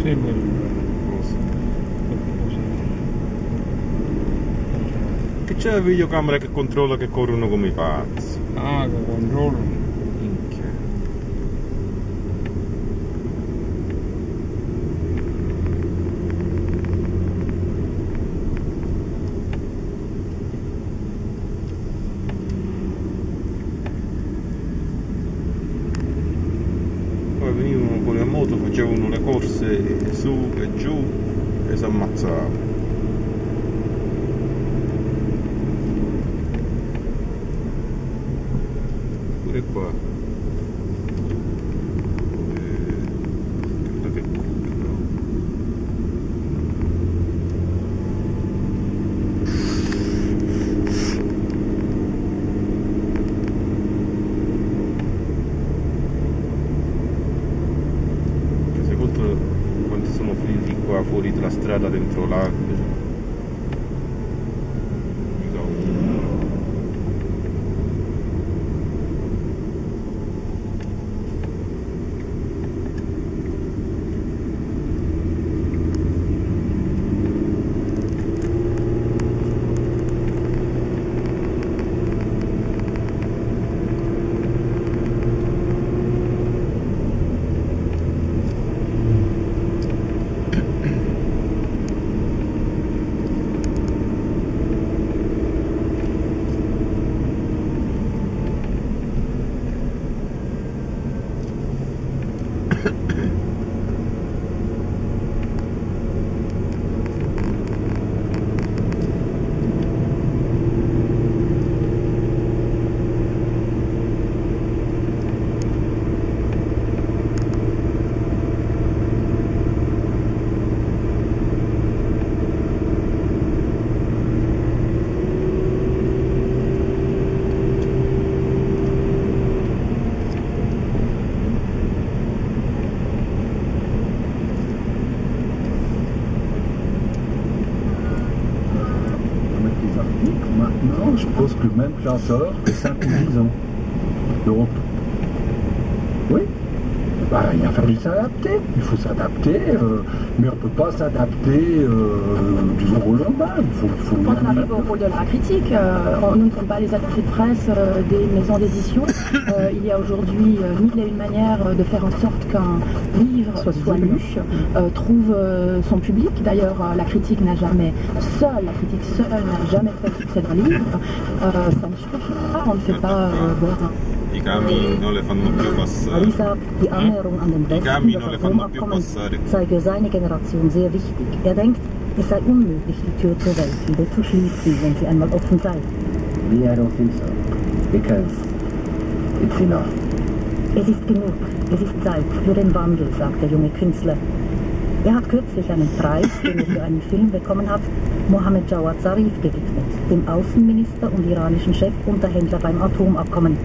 Sì, che c'è la videocamera che controlla che corrono come i pazzi. ah, che controllo. Minchia. Poi venivano con le moto, facevano le corse su e giù e si ammazzavano. Pure qua. Guarda che culo. Secondo quanti sono finiti qua fuori dalla strada dentro l'acqua. Mica uno. Maintenant, je pense que même chanteur, 5 ou 10 ans. Donc, oui, bah, il a fallu s'adapter. Il faut s'adapter, mais on ne peut pas s'adapter du jour au lendemain. On en arrive au rôle de la critique. Nous ne sommes pas les attachés de presse des maisons d'édition. Il y a aujourd'hui mille et une manières de faire en sorte qu'un livre soit lu, trouve son public. D'ailleurs, la critique n'a jamais la critique seule n'a jamais fait le succès d'un livre. Ça ne suffit pas, on ne fait pas voir. I camion non le fanno più passare. Ali sagt, die Annäherung an den Westen, das Atomabkommen, sei für seine Generation sehr wichtig. Er denkt, es sei unmöglich, die Tür zur Welt wieder zu schließen, wenn sie einmal offen sei. I don't think so, because it's enough. Es ist genug, es ist Zeit für den Wandel, sagt der junge Künstler. Er hat kürzlich einen Preis, den er für einen Film bekommen hat, Mohammed Jawad Zarif gewidmet, dem Außenminister und iranischen Chefunterhändler beim Atomabkommen.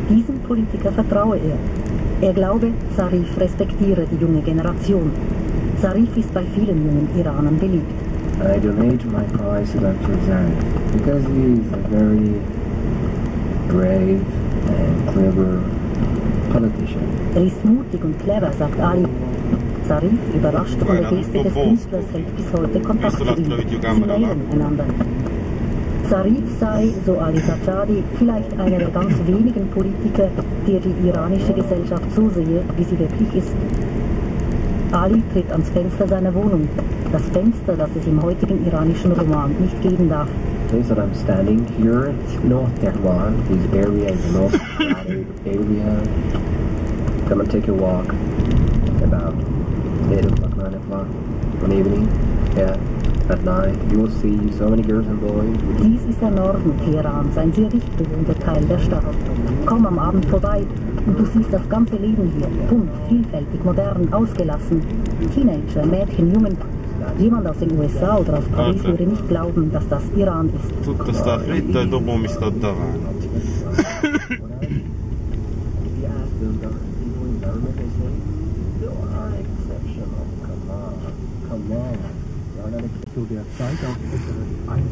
Diesem Politiker vertraue er. Er glaube, Zarif respektiere die junge Generation. Zarif ist bei vielen jungen Iranern beliebt. I donate my prize to Dr. Zarif because he is a very brave and clever politician. Er ist mutig und clever, sagt Ali. Zarif, überrascht von der Geste des Künstlers, hält bis heute Kontakt zu ihm. Sie mailen einander. Zarif sei, so Ali Sajjadi, vielleicht einer der ganz wenigen Politiker, der die iranische Gesellschaft so sehe, wie sie wirklich ist. Ali tritt ans Fenster seiner Wohnung. Das Fenster, das es im heutigen iranischen Roman nicht geben darf. The place that I'm standing here, it's North Tehran. This area is the most crowded area. Come and take a walk about 8 o'clock, 9 o'clock in the evening. Yeah. At night, you will see so many girls and boys. Dies ist der Norden Teherans, ein sehr dicht bewohnter Teil der Stadt. Komm am Abend vorbei und du siehst das ganze Leben hier. Bunt, vielfältig, modern, ausgelassen. Teenager, Mädchen, Jungen. Jemand aus den USA oder aus Paris würde nicht glauben, dass das Iran ist. Tutta sta fretta e dopo mi sto davanti. Zu der Zeit auf SRF 1.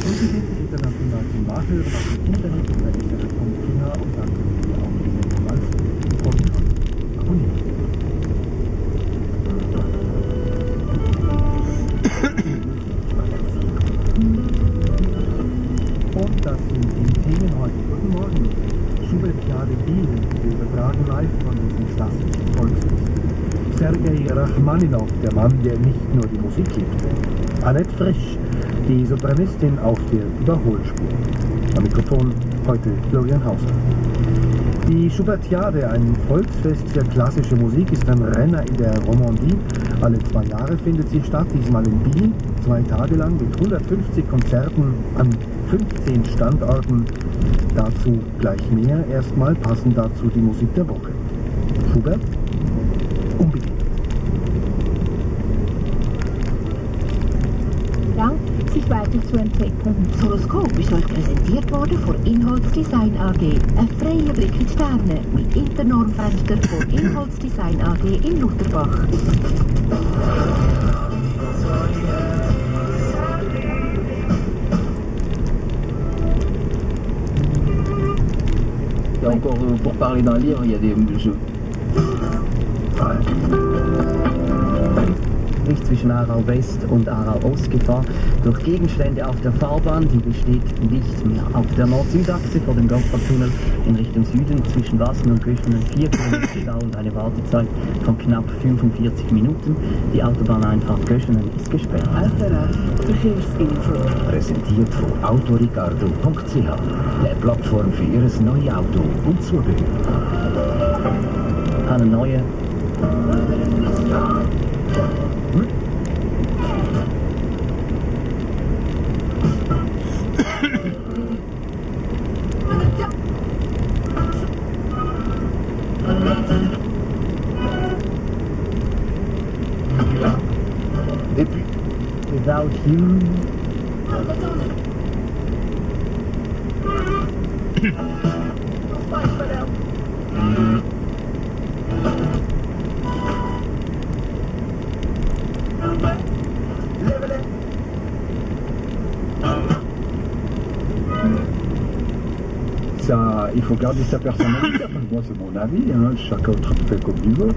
Und Sie sind international zum Nachhören auf dem Internet unter srf.ch und dann können Sie auch die Sendung als Podcast abonnieren. gerade ihn, wir übertragen live von diesem klassischen Volksfest. Sergei Rachmaninov, der Mann, der nicht nur die Musik liebte. Annette Frisch, die Sopranistin auf der Überholspur. Am Mikrofon heute Florian Hauser. Die Schubertiade, ein Volksfest für klassische Musik, ist ein Renner in der Romandie. Alle 2 Jahre findet sie statt, diesmal in Biel, 2 Tage lang mit 150 Konzerten an 15 Standorten. Dazu gleich mehr. Erstmal passen dazu die Musik der Woche. Schubert, unbedingt. Dank, sich weiterzuentwickeln. Das Horoskop ist euch präsentiert worden von Inhaltsdesign AG. Ein freier Blick in die Sterne mit Internormfenster von Inhaltsdesign AG in Lutherbach. Et encore, pour parler d'un livre, il y a des jeux. Zwischen Aarau West und Aarau Ost gefahren, durch Gegenstände auf der Fahrbahn, die besteht nicht mehr. Auf der Nord-Süd-Achse vor dem Gotthardtunnel in Richtung Süden zwischen Wassen und Göschenen 4 Kilometer Stau und eine Wartezeit von knapp 45 Minuten. Die Autobahneinfahrt Göschenen ist gesperrt. Präsentiert von autoricardo.ch, der Plattform für Ihres neue Auto und Zubehör. Eine neue Et puis, Without You. ça, il faut garder sa personnalité. Moi, c'est mon avis, hein, chacun fait comme il veut.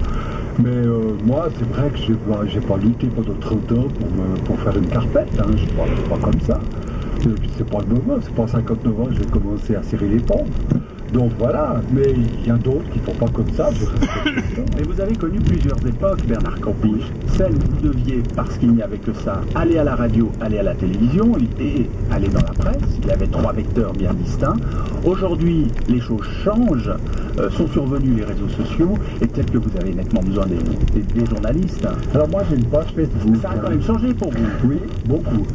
Mais moi, c'est vrai que j'ai pas lutté pendant 30 ans pour faire une carpette. Hein, je suis pas comme ça. C'est pas le moment, c'est pas à 59 ans que je vais commencer à serrer les pompes. Donc voilà, mais il y a d'autres qui font pas comme ça. Mais vous avez connu plusieurs époques, Bernard Campiche. Celle où vous deviez, parce qu'il n'y avait que ça, aller à la radio, aller à la télévision et aller dans la presse. Il y avait 3 vecteurs bien distincts. Aujourd'hui, les choses changent, sont survenus les réseaux sociaux, et peut-être que vous avez nettement besoin des journalistes. Alors moi, j'ai une page Facebook. Ça a quand même changé pour vous. Oui, beaucoup.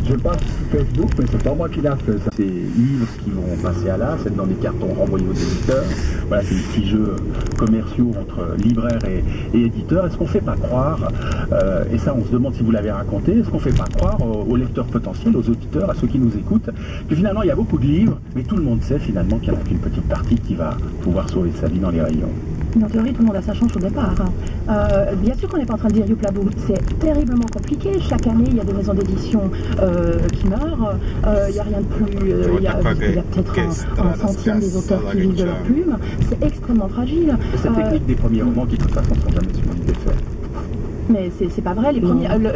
J'ai pas Facebook, mais c'est pas moi qui l'a fait. Ça. Ces livres qui vont passer à l'as, c'est dans des cartons renvoyés aux éditeurs. Voilà, c'est des petits jeux commerciaux entre libraires et éditeurs. Est-ce qu'on fait pas croire, et ça on se demande si vous l'avez raconté, est-ce qu'on fait pas croire aux lecteurs potentiels, aux auditeurs, à ceux qui nous écoutent, que finalement il y a beaucoup de livres, mais tout le monde sait finalement qu'il n'y en a qu'une petite partie qui va pouvoir sauver sa vie dans les rayons. En théorie, tout le monde a sa chance au départ. Bien sûr qu'on n'est pas en train de dire youp la boue, c'est terriblement compliqué. Chaque année, il y a des maisons d'édition qui meurent. Il n'y a rien de plus. Il y a peut-être un centième des auteurs qui vivent de leur plume. C'est extrêmement fragile. Cette technique des premiers romans qui, de toute façon, ne sont jamais suivis d'effet. Mais c'est pas vrai, les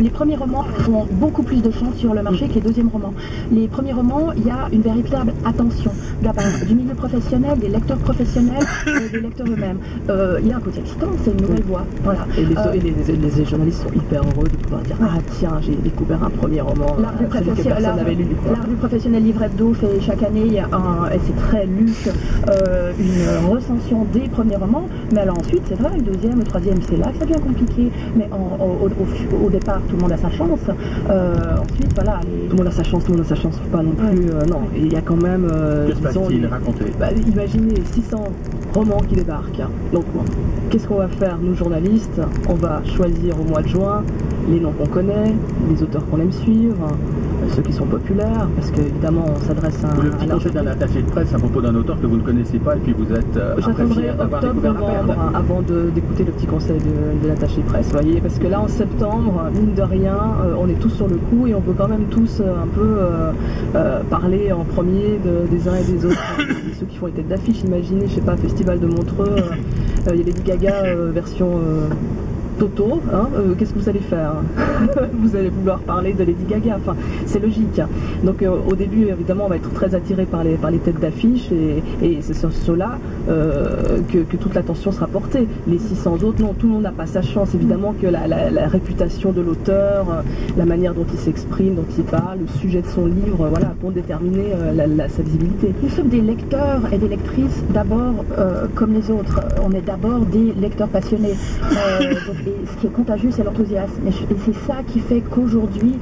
premiers romans ont beaucoup plus de chance sur le marché que les deuxièmes romans. Les premiers romans, il y a une véritable attention de la part du milieu professionnel, des lecteurs professionnels, des lecteurs eux-mêmes. Il y a un côté excitant, c'est une nouvelle voie. Voilà. Et les journalistes sont hyper heureux de pouvoir dire ah tiens, j'ai découvert un premier roman. L'art du professionnel livre hebdo fait chaque année, et c'est très lu, une recension des premiers romans, mais alors ensuite c'est vrai, le deuxième, le troisième, c'est là que ça devient compliqué. Mais au départ, tout le monde a sa chance. Ensuite, voilà. Tout le monde a sa chance, faut pas non plus. Non, il y a quand même. Que se passe-t-il? Racontez. Imaginez 600 romans qui débarquent. Donc, qu'est-ce qu'on va faire, nous journalistes? On va choisir au mois de juin les noms qu'on connaît, les auteurs qu'on aime suivre, ceux qui sont populaires, parce qu'évidemment, on s'adresse à. Le petit conseil d'un attaché de presse à propos d'un auteur que vous ne connaissez pas et puis vous êtes. J'attendrai octobre-novembre avant d'écouter le petit conseil de l'attaché de presse, voyez, parce que là en septembre, mine de rien, on est tous sur le coup et on peut quand même tous un peu parler en premier des uns et des autres. Ceux qui font les têtes d'affiche, imaginez, je sais pas, Festival de Montreux, il y a Lady Gaga version Toto, hein, qu'est-ce que vous allez faire? Vous allez vouloir parler de Lady Gaga, enfin c'est logique. Donc au début évidemment on va être très attiré par les têtes d'affiche et c'est sur cela que toute l'attention sera portée. Les 600 autres, non, tout le monde n'a pas sa chance. Évidemment que la réputation de l'auteur, la manière dont il s'exprime, dont il parle, le sujet de son livre, voilà, pour déterminer sa visibilité. Nous sommes des lecteurs et des lectrices d'abord comme les autres. On est d'abord des lecteurs passionnés. Et ce qui est contagieux, c'est l'enthousiasme. Et c'est ça qui fait qu'aujourd'hui,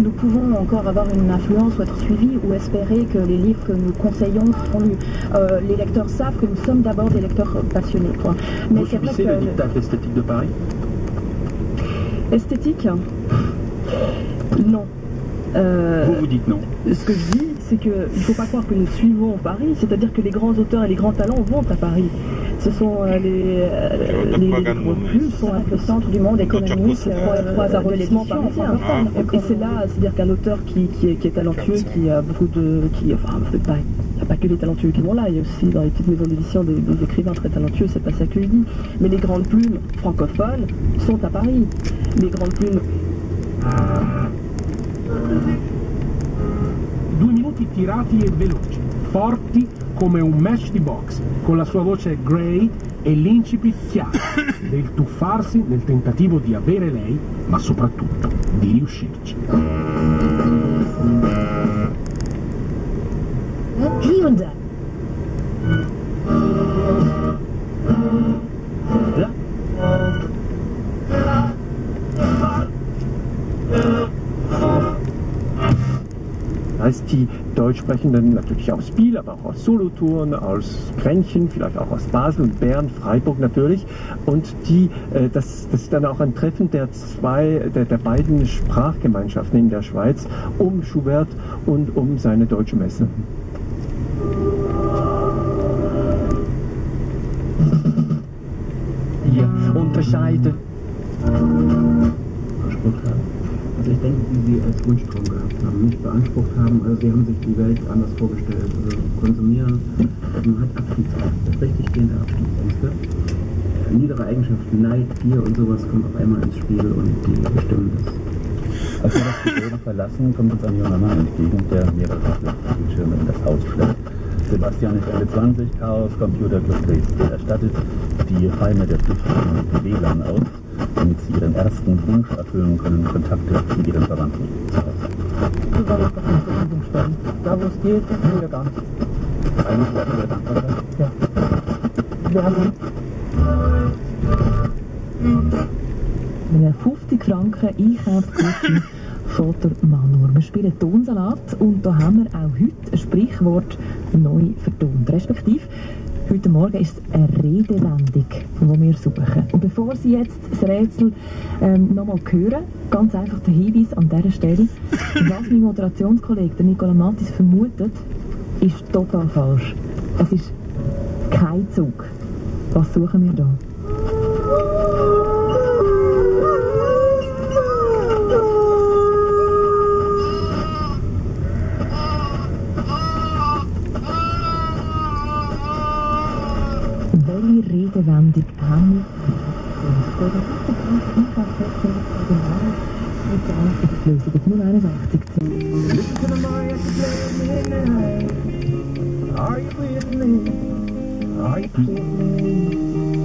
nous pouvons encore avoir une influence ou être suivis ou espérer que les livres que nous conseillons seront lus. Les lecteurs savent que nous sommes d'abord des lecteurs passionnés. Quoi. Mais vous subissez le diktat esthétique de Paris? Esthétique? Non. Vous dites non. Ce que je dis, c'est qu'il ne faut pas croire que nous suivons Paris, c'est-à-dire que les grands auteurs et les grands talents vont à Paris. Ce sont les gros plus sont le centre du monde économique, les 3 arrondissements parisiens. Et c'est là, c'est-à-dire qu'un auteur qui est talentueux, qui a beaucoup de... il n'y a pas que les talentueux qui vont là, il y a aussi dans les petites maisons d'édition des écrivains très talentueux, c'est pas ça que je dis. Mais les grandes plumes francophones sont à Paris. Les grandes plumes... 2 minuti tirati e veloci, forti come un match di box, con la sua voce grey e l'incipit chiaro del tuffarsi nel tentativo di avere lei, ma soprattutto di riuscirci. Hyundai. Heißt, die Deutschsprechenden natürlich aus Biel, aber auch aus Solothurn, aus Grenchen, vielleicht auch aus Basel und Bern, Freiburg natürlich. Und das ist dann auch ein Treffen der beiden Sprachgemeinschaften in der Schweiz um Schubert und um seine deutsche Messe. Hier unterscheiden. Also ich denke, die sie als Wunschtraum gehabt haben, nicht beansprucht haben, also sie haben sich die Welt anders vorgestellt. Also konsumieren, also man hat Abstiegsängste, richtig stehende Abstiegsängste. Niedere Eigenschaften, Neid, Gier und sowas kommt auf einmal ins Spiel und die bestimmen das. Als wir das Gebäude verlassen, kommt uns ein junger Mann entgegen, der mehrere Bildschirme in das Haus schleppt. Sebastian ist Ende 20, Chaos Computer Club Dresden. Er stattet die Heime der Flüchtlinge mit WLAN aus, damit sie ihren ersten Wunsch erfüllen können, Kontakte mit ihren Verwandten zu haben. Du sollst doch zur Verfügung stellen. Da wo es geht, will wir gar nicht. Eigentlich werden wir dankbar sein. Ja. Wir haben... Mit einem 50 Franken Einkaufsgutschein von der Manur. Wir spielen Tonsalat und da haben wir auch heute ein Sprichwort neu vertont. Respektive, heute Morgen ist es eine Redewendung, die wir suchen. Und bevor Sie jetzt das Rätsel nochmal hören, ganz einfach der Hinweis an dieser Stelle, was mein Moderationskollege, der Nicola Mattis, vermutet, ist total falsch. Es ist kein Zug. Was suchen wir da? Welche Redewendung haben wir? Die Lösung auf 061. Are you with me? Are you with me?